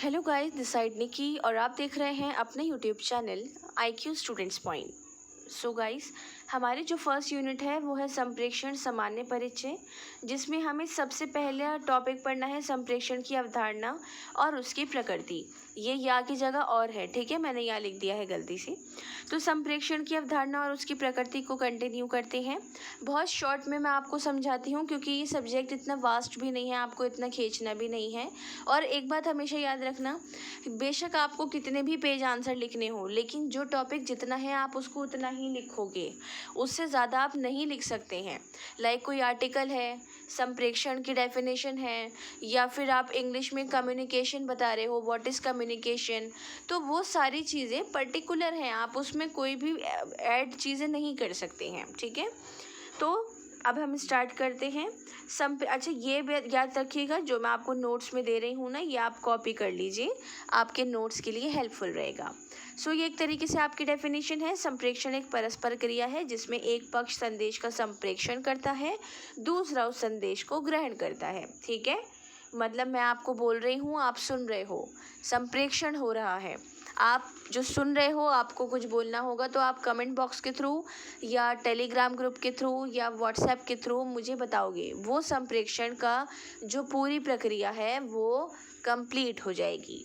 Hello guys, this side निकी और आप देख रहे हैं अपने YouTube channel IQ students point. So guys, हमारी जो फर्स्ट यूनिट है वो है संप्रेक्षण सामान्य परिचय, जिसमें हमें सबसे पहले टॉपिक पढ़ना है संप्रेक्षण की अवधारणा और उसकी प्रकृति। ये या की जगह और है, ठीक है, मैंने यहाँ लिख दिया है गलती से। तो संप्रेक्षण की अवधारणा और उसकी प्रकृति को कंटिन्यू करते हैं। बहुत शॉर्ट में मैं आपको समझाती हूँ, क्योंकि ये सब्जेक्ट इतना वास्ट भी नहीं है, आपको इतना खींचना भी नहीं है। और एक बात हमेशा याद रखना, बेशक आपको कितने भी पेज आंसर लिखने हो, लेकिन जो टॉपिक जितना है आप उसको उतना ही लिखोगे, उससे ज़्यादा आप नहीं लिख सकते हैं। लाइक कोई आर्टिकल है, संप्रेक्षण की डेफिनेशन है, या फिर आप इंग्लिश में कम्युनिकेशन बता रहे हो, व्हाट इज़ कम्युनिकेशन, तो वो सारी चीज़ें पर्टिकुलर हैं, आप उसमें कोई भी ऐड चीज़ें नहीं कर सकते हैं, ठीक है। तो अब हम स्टार्ट करते हैं। अच्छा, ये याद रखिएगा, जो मैं आपको नोट्स में दे रही हूँ ना, ये आप कॉपी कर लीजिए, आपके नोट्स के लिए हेल्पफुल रहेगा। सो ये एक तरीके से आपकी डेफिनेशन है। संप्रेक्षण एक परस्पर क्रिया है जिसमें एक पक्ष संदेश का संप्रेक्षण करता है, दूसरा उस संदेश को ग्रहण करता है, ठीक है। मतलब मैं आपको बोल रही हूँ, आप सुन रहे हो, संप्रेक्षण हो रहा है, आप जो सुन रहे हो, आपको कुछ बोलना होगा तो आप कमेंट बॉक्स के थ्रू या टेलीग्राम ग्रुप के थ्रू या व्हाट्सएप के थ्रू मुझे बताओगे। वो संप्रेक्षण का जो पूरी प्रक्रिया है वो कंप्लीट हो जाएगी।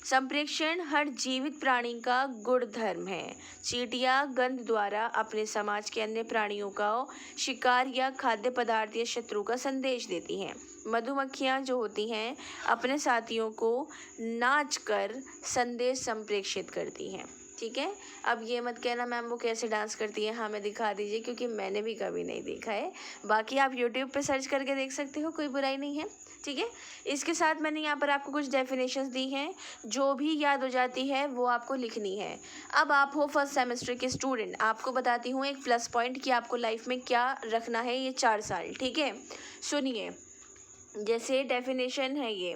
संप्रेक्षण हर जीवित प्राणी का गुणधर्म है। चींटियां गंध द्वारा अपने समाज के अन्य प्राणियों का शिकार या खाद्य पदार्थ या शत्रु का संदेश देती हैं। मधुमक्खियां जो होती हैं अपने साथियों को नाच कर संदेश संप्रेषित करती हैं, ठीक है। अब ये मत कहना मैम वो कैसे डांस करती है, हाँ मैं दिखा दीजिए, क्योंकि मैंने भी कभी नहीं देखा है। बाकी आप यूट्यूब पे सर्च करके देख सकते हो, कोई बुराई नहीं है, ठीक है। इसके साथ मैंने यहाँ पर आपको कुछ डेफिनेशंस दी हैं, जो भी याद हो जाती है वो आपको लिखनी है। अब आप हो फर्स्ट सेमेस्टर के स्टूडेंट, आपको बताती हूँ एक प्लस पॉइंट कि आपको लाइफ में क्या रखना है ये 4 साल, ठीक है। सुनिए, जैसे डेफिनेशन है ये,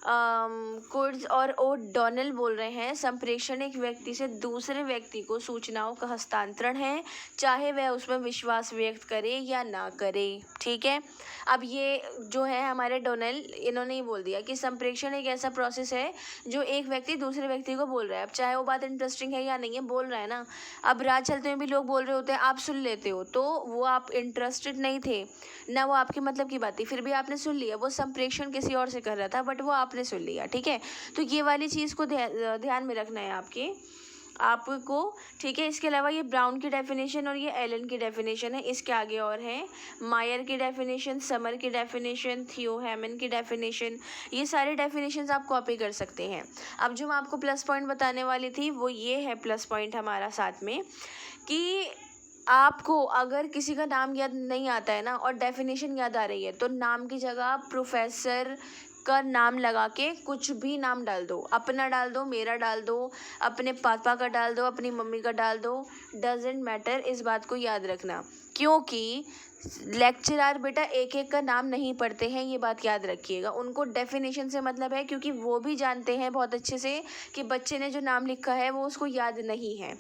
कुर्ज और ओ डोनल बोल रहे हैं, संप्रेषण एक व्यक्ति से दूसरे व्यक्ति को सूचनाओं का हस्तांतरण है, चाहे वह उसमें विश्वास व्यक्त करे या ना करे, ठीक है। अब ये जो है हमारे डोनल, इन्होंने ही बोल दिया कि संप्रेषण एक ऐसा प्रोसेस है जो एक व्यक्ति दूसरे व्यक्ति को बोल रहा है। अब चाहे वो बात इंटरेस्टिंग है या नहीं है, बोल रहा है ना। अब राह चलते हुए भी लोग बोल रहे होते हैं, आप सुन लेते हो, तो वो आप इंटरेस्टेड नहीं थे ना, वो आपके मतलब की बात थी, फिर भी आपने सुन लिया। वो संप्रेषण किसी और से कर रहा था, बट वो आपने सुन लिया, ठीक है। तो ये वाली चीज़ को ध्यान में रखना है आपको, ठीक है। इसके अलावा ये ब्राउन की डेफिनेशन और ये एलन की डेफिनेशन है, इसके आगे और हैं मायर की डेफिनेशन, समर की डेफिनेशन, थियो हैमन की डेफिनेशन। ये सारे डेफिनेशंस आप कॉपी कर सकते हैं। अब जो मैं आपको प्लस पॉइंट बताने वाली थी वो ये है प्लस पॉइंट हमारा साथ में, कि आपको अगर किसी का नाम याद नहीं आता है ना और डेफिनेशन याद आ रही है, तो नाम की जगह आप प्रोफेसर का नाम लगा के कुछ भी नाम डाल दो, अपना डाल दो, मेरा डाल दो, अपने पापा का डाल दो, अपनी मम्मी का डाल दो, डजेंट मैटर। इस बात को याद रखना, क्योंकि लेक्चरर बेटा एक एक का नाम नहीं पढ़ते हैं, ये बात याद रखिएगा। उनको डेफिनेशन से मतलब है, क्योंकि वो भी जानते हैं बहुत अच्छे से कि बच्चे ने जो नाम लिखा है वो उसको याद नहीं है।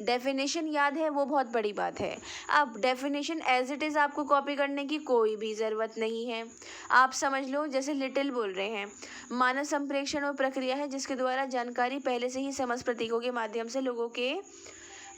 डेफिनेशन याद है वो बहुत बड़ी बात है। अब डेफिनेशन एज इट इज़ आपको कॉपी करने की कोई भी ज़रूरत नहीं है। आप समझ लो, जैसे लिटिल बोल रहे हैं, मानव संप्रेषण वो प्रक्रिया है जिसके द्वारा जानकारी पहले से ही समझ प्रतीकों के माध्यम से लोगों के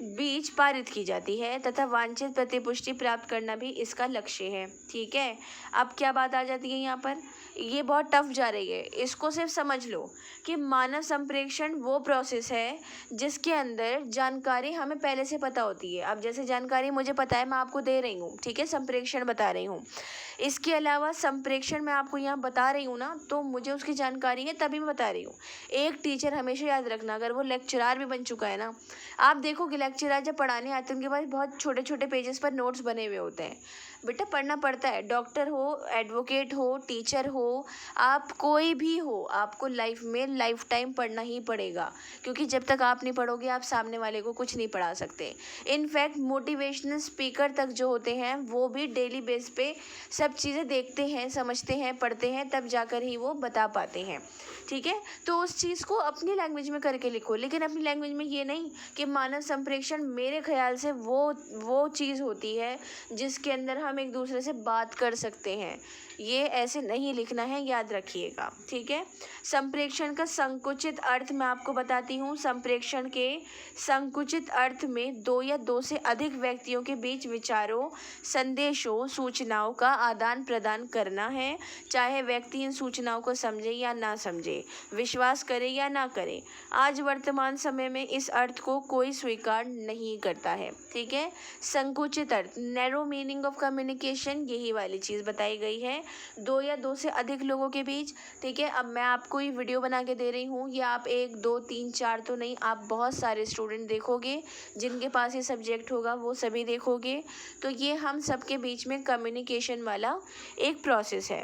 बीच पारित की जाती है तथा वांछित प्रतिपुष्टि प्राप्त करना भी इसका लक्ष्य है, ठीक है। अब क्या बात आ जाती है यहाँ पर, ये बहुत टफ जा रही है, इसको सिर्फ समझ लो कि मानव संप्रेषण वो प्रोसेस है जिसके अंदर जानकारी हमें पहले से पता होती है। अब जैसे जानकारी मुझे पता है, मैं आपको दे रही हूँ, ठीक है, संप्रेषण बता रही हूँ। इसके अलावा संप्रेषण मैं आपको यहाँ बता रही हूँ ना, तो मुझे उसकी जानकारी है तभी मैं बता रही हूँ। एक टीचर हमेशा याद रखना, अगर वो लेक्चरर भी बन चुका है ना, आप देखोगे लेक्चरर जब पढ़ाने आते हैं उनके पास बहुत छोटे छोटे पेजेस पर नोट्स बने हुए होते हैं। बेटा पढ़ना पड़ता है, डॉक्टर हो, एडवोकेट हो, टीचर हो, आप कोई भी हो, आपको लाइफ में लाइफ टाइम पढ़ना ही पड़ेगा, क्योंकि जब तक आप नहीं पढ़ोगे आप सामने वाले को कुछ नहीं पढ़ा सकते। इनफैक्ट मोटिवेशनल स्पीकर तक जो होते हैं वो भी डेली बेस पे सब चीज़ें देखते हैं, समझते हैं, पढ़ते हैं, तब जाकर ही वो बता पाते हैं, ठीक है। तो उस चीज़ को अपनी लैंग्वेज में करके लिखो, लेकिन अपनी लैंग्वेज में ये नहीं कि मानव संप्रेषण मेरे ख्याल से वो चीज़ होती है जिसके अंदर हम एक दूसरे से बात कर सकते हैं। ये ऐसे नहीं लिखना है, याद रखिएगा, ठीक है। संप्रेषण का संकुचित अर्थ मैं आपको बताती हूँ। संप्रेषण के संकुचित अर्थ में दो या दो से अधिक व्यक्तियों के बीच विचारों, संदेशों, सूचनाओं का आदान प्रदान करना है, चाहे व्यक्ति इन सूचनाओं को समझे या ना समझे, विश्वास करे या ना करे। आज वर्तमान समय में इस अर्थ को कोई स्वीकार नहीं करता है, ठीक है। संकुचित अर्थ, नैरो मीनिंग ऑफ कम्युनिकेशन, यही वाली चीज़ बताई गई है, दो या दो से अधिक लोगों के बीच, ठीक है। अब मैं आपको ये वीडियो बना के दे रही हूँ, ये आप 1 2 3 4 तो नहीं, आप बहुत सारे स्टूडेंट देखोगे, जिनके पास ये सब्जेक्ट होगा वो सभी देखोगे। तो ये हम सबके बीच में कम्युनिकेशन वाला एक प्रोसेस है।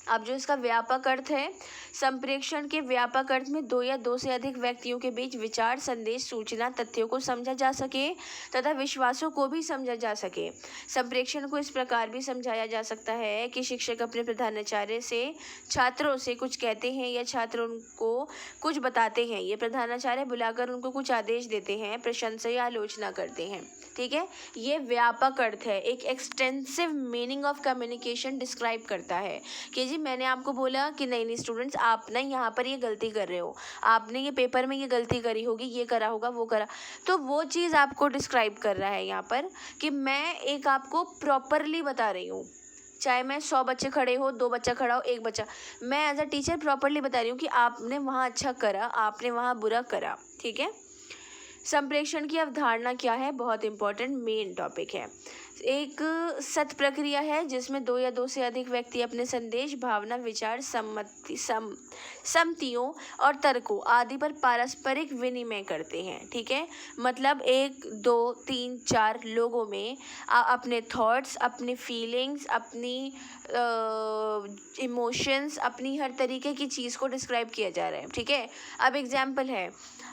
अब जो इसका व्यापक अर्थ है, संप्रेषण के व्यापक अर्थ में दो या दो से अधिक व्यक्तियों के बीच विचार, संदेश, सूचना, तथ्यों को समझा जा सके तथा विश्वासों को भी समझा जा सके। संप्रेषण को इस प्रकार भी समझाया जा सकता है कि शिक्षक अपने प्रधानाचार्य से छात्रों से कुछ कहते हैं या छात्र उनको कुछ बताते हैं, ये प्रधानाचार्य बुलाकर उनको कुछ आदेश देते हैं, प्रशंसा या आलोचना करते हैं, ठीक है। ये व्यापक अर्थ है, एक extensive meaning of communication describe करता है कि जी मैंने आपको बोला कि नहीं स्टूडेंट्स, आप ना यहाँ पर ये गलती कर रहे हो, आपने ये पेपर में ये गलती करी होगी, ये करा होगा, वो करा, तो वो चीज़ आपको डिस्क्राइब कर रहा है यहाँ पर कि मैं एक आपको प्रॉपरली बता रही हूँ। चाहे मैं 100 बच्चे खड़े हो, 2 बच्चा खड़ा हो, 1 बच्चा, मैं एज अ टीचर प्रॉपरली बता रही हूँ कि आपने वहाँ अच्छा करा, आपने वहाँ बुरा करा, ठीक है। संप्रेषण की अवधारणा क्या है, बहुत इंपॉर्टेंट मेन टॉपिक है। एक सत प्रक्रिया है जिसमें दो या दो से अधिक व्यक्ति अपने संदेश, भावना, विचार, सम्मतियों और तर्कों आदि पर पारस्परिक विनिमय करते हैं, ठीक है। मतलब 1 2 3 4 लोगों में अपने थॉट्स, अपनी फीलिंग्स, अपनी इमोशंस, अपनी हर तरीके की चीज़ को डिस्क्राइब किया जा रहा है, ठीक है। अब एग्जाम्पल है,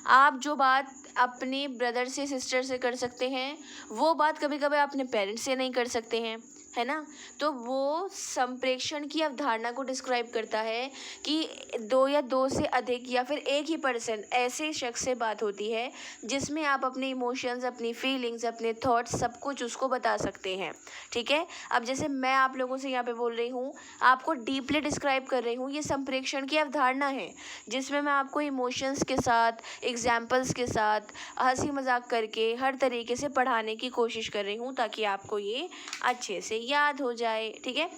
आप जो बात अपने ब्रदर से, सिस्टर से कर सकते हैं, वो बात कभी कभी अपने पेरेंट्स से नहीं कर सकते हैं, है ना। तो वो संप्रेषण की अवधारणा को डिस्क्राइब करता है कि दो या दो से अधिक या फिर एक ही पर्सन ऐसे शख्स से बात होती है जिसमें आप अपने इमोशंस, अपनी फीलिंग्स, अपने थॉट्स, सब कुछ उसको बता सकते हैं, ठीक है। अब जैसे मैं आप लोगों से यहाँ पे बोल रही हूँ, आपको डीपली डिस्क्राइब कर रही हूँ, ये संप्रेषण की अवधारणा है जिसमें मैं आपको इमोशंस के साथ, एग्जाम्पल्स के साथ, हंसी मजाक करके हर तरीके से पढ़ाने की कोशिश कर रही हूँ ताकि आपको ये अच्छे से याद हो जाए, ठीक है।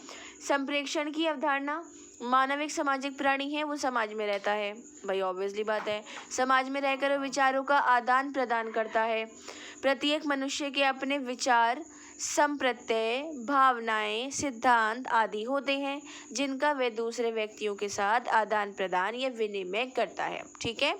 संप्रेषण की अवधारणा, मानव एक सामाजिक प्राणी है, वो समाज में रहता है, भाई ऑब्वियसली बात है, समाज में रहकर वो विचारों का आदान प्रदान करता है। प्रत्येक मनुष्य के अपने विचार, संप्रत्यय, भावनाएं, सिद्धांत आदि होते हैं जिनका वह दूसरे व्यक्तियों के साथ आदान प्रदान या विनिमय करता है, ठीक है।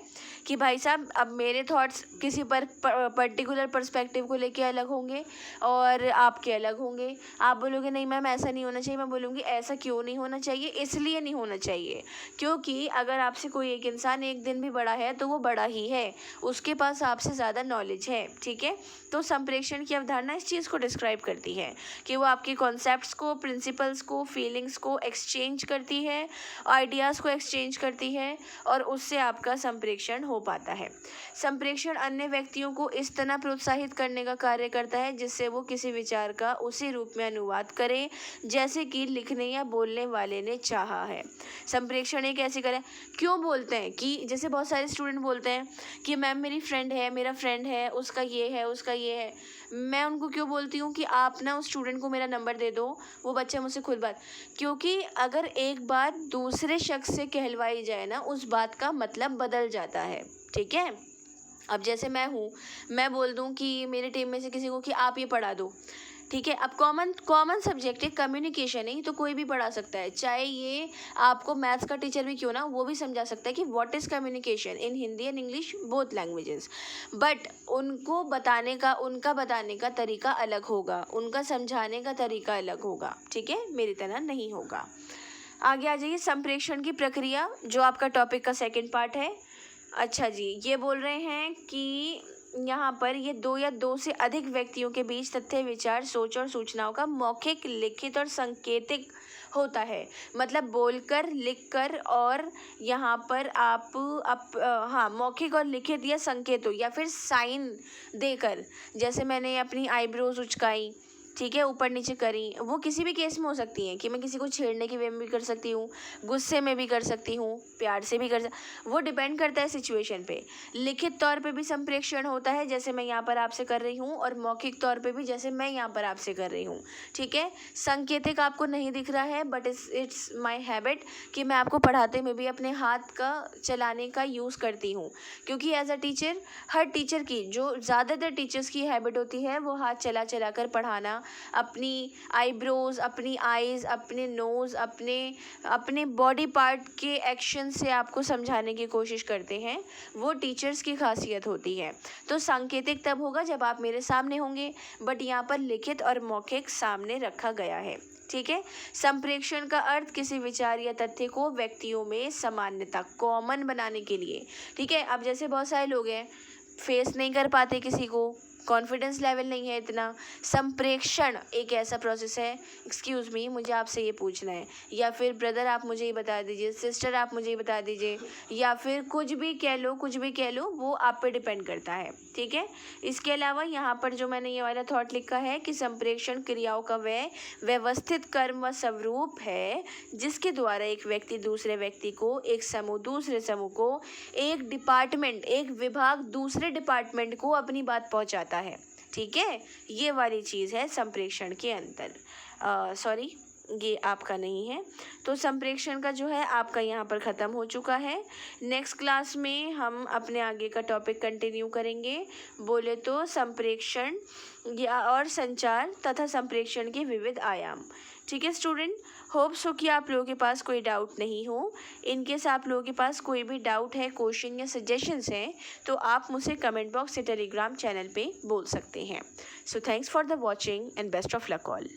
कि भाई साहब, अब मेरे थॉट्स किसी पर पर्टिकुलर पर्सपेक्टिव को लेके अलग होंगे और आपके अलग होंगे। आप बोलोगे नहीं मैम ऐसा नहीं होना चाहिए, मैं बोलूँगी ऐसा क्यों नहीं होना चाहिए, इसलिए नहीं होना चाहिए क्योंकि अगर आपसे कोई एक इंसान एक दिन भी बड़ा है तो वो बड़ा ही है, उसके पास आपसे ज़्यादा नॉलेज है, ठीक है। तो संप्रेषण की अवधारणा इस चीज़ को डिस्क्राइब करती है कि वो आपके कॉन्सेप्ट्स को, प्रिंसिपल्स को, फीलिंग्स को एक्सचेंज करती है, आइडियाज़ को एक्सचेंज करती है और उससे आपका संप्रेषण हो पाता है। संप्रेषण अन्य व्यक्तियों को इस तरह प्रोत्साहित करने का कार्य करता है जिससे वो किसी विचार का उसी रूप में अनुवाद करे जैसे कि लिखने या बोलने वाले ने चाहा है। संप्रेषण एक ऐसी करें, क्यों बोलते हैं कि जैसे बहुत सारे स्टूडेंट बोलते हैं कि मैम मेरी फ्रेंड है, मेरा फ्रेंड है, उसका ये है, उसका ये है, मैं उनको क्यों बोलती हूँ कि आप ना उस स्टूडेंट को मेरा नंबर दे दो, वो बच्चा मुझसे खुद बात, क्योंकि अगर एक बात दूसरे शख्स से कहलवाई जाए ना, उस बात का मतलब बदल जाता है, ठीक है। अब जैसे मैं हूँ, मैं बोल दूँ कि मेरी टीम में से किसी को कि आप ये पढ़ा दो, ठीक है। अब कॉमन सब्जेक्ट है, कम्युनिकेशन है, तो कोई भी पढ़ा सकता है, चाहे ये आपको मैथ्स का टीचर भी क्यों ना, वो भी समझा सकता है कि what is communication in Hindi and English, both languages. But उनको बताने का, उनका बताने का तरीका अलग होगा, उनका समझाने का तरीका अलग होगा, ठीक है, मेरी तरह नहीं होगा। आगे आ जाइए, संप्रेषण की प्रक्रिया, जो आपका टॉपिक का सेकेंड पार्ट है। अच्छा जी, ये बोल रहे हैं कि यहाँ पर ये दो या दो से अधिक व्यक्तियों के बीच तथ्य, विचार, सोच और सूचनाओं का मौखिक, लिखित और सांकेतिक होता है। मतलब बोलकर, लिखकर और यहाँ पर आप हाँ, मौखिक और लिखित या संकेतों या फिर साइन देकर, जैसे मैंने अपनी आईब्रोज उचकाई, ठीक है, ऊपर नीचे करी, वो किसी भी केस में हो सकती हैं कि मैं किसी को छेड़ने की वे में भी कर सकती हूँ, गुस्से में भी कर सकती हूँ, प्यार से भी वो डिपेंड करता है सिचुएशन पे। लिखित तौर पे भी संप्रेषण होता है जैसे मैं यहाँ पर आपसे कर रही हूँ, और मौखिक तौर पे भी जैसे मैं यहाँ पर आपसे कर रही हूँ। ठीक है, संकेतिक आपको नहीं दिख रहा है, बट इट्स माई हैबिट कि मैं आपको पढ़ाते में भी अपने हाथ का चलाने का यूज़ करती हूँ, क्योंकि एज अ टीचर हर टीचर की, जो ज़्यादातर टीचर्स की हैबिट होती है, वो हाथ चला चला कर पढ़ाना, अपनी आईब्रोज, अपनी आईज, अपने नोज़, अपने बॉडी पार्ट के एक्शन से आपको समझाने की कोशिश करते हैं। वो टीचर्स की खासियत होती है। तो सांकेतिक तब होगा जब आप मेरे सामने होंगे, बट यहाँ पर लिखित और मौखिक सामने रखा गया है। ठीक है, संप्रेषण का अर्थ किसी विचार या तथ्य को व्यक्तियों में सामान्यता, कॉमन बनाने के लिए। ठीक है, अब जैसे बहुत सारे लोग हैं, फेस नहीं कर पाते किसी को, कॉन्फिडेंस लेवल नहीं है इतना। संप्रेषण एक ऐसा प्रोसेस है, एक्सक्यूज़ मी, मुझे आपसे ये पूछना है, या फिर ब्रदर आप मुझे ये बता दीजिए, सिस्टर आप मुझे ये बता दीजिए, या फिर कुछ भी कह लो, कुछ भी कह लो, वो आप पे डिपेंड करता है। ठीक है, इसके अलावा यहाँ पर जो मैंने ये वाला थॉट लिखा है कि संप्रेषण क्रियाओं का वह व्यवस्थित कर्म व स्वरूप है जिसके द्वारा एक व्यक्ति दूसरे व्यक्ति को, एक समूह दूसरे समूह को, एक डिपार्टमेंट, एक विभाग दूसरे डिपार्टमेंट को अपनी बात पहुँचाता है। ठीक है, ये वाली चीज़ है संप्रेषण के अंतर। सॉरी, ये आपका नहीं है। तो संप्रेषण का जो है आपका यहाँ पर ख़त्म हो चुका है। नेक्स्ट क्लास में हम अपने आगे का टॉपिक कंटिन्यू करेंगे। बोले तो संप्रेषण या और संचार तथा संप्रेषण के विविध आयाम। ठीक है स्टूडेंट, होप सो कि आप लोगों के पास कोई डाउट नहीं हो। इनकेस आप लोगों के पास कोई भी डाउट है, क्वेश्चन या सजेशंस हैं, तो आप मुझे कमेंट बॉक्स या टेलीग्राम चैनल पे बोल सकते हैं। So thanks for the watching and best of luck all.